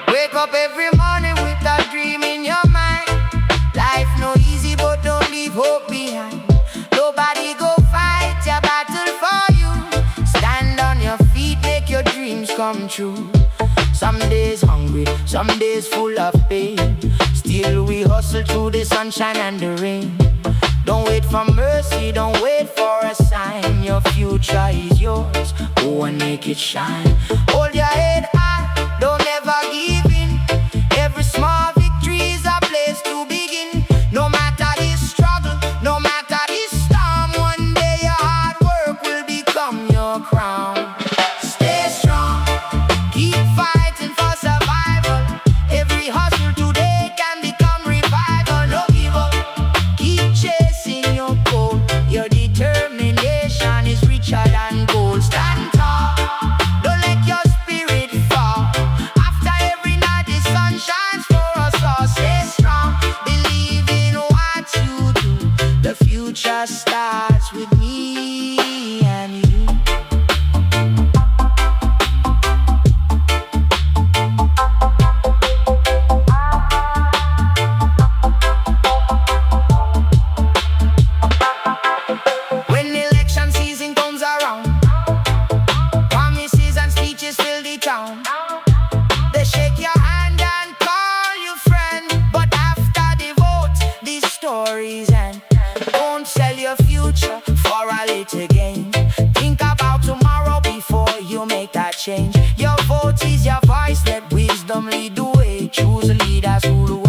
Wake up every morning with a dream in your mind. Life no easy, but don't leave hope behind. Nobody go fight your battle for you. Stand on your feet, make your dreams come true. Some days hungry, some days full of pain. Still we hustle through the sunshine and the rain. Don't wait for mercy, don't wait for a sign. Your future is yours, go and make it shine. Hold your head high, don't ever give in. Every small victory is a place to begin. No matter the struggle, no matter the storm, one day your hard work will become your crown. Stay strong, keep fighting for survival. Every hustle today can become revival. No give up, keep chasing your goal. Your determination is richer than gold. Stand tall, don't let your spirit fall. After every night the sun shines for us all. Stay strong, believe in what you do. The future starts with me and you. When election season comes around, promises and speeches fill the town. They shake your hand and call you friend, but after the vote, these stories end. Don't sell your future for a little gain. Think about tomorrow before you make that change. Your vote is your voice, let wisdom lead the way. Choose leaders who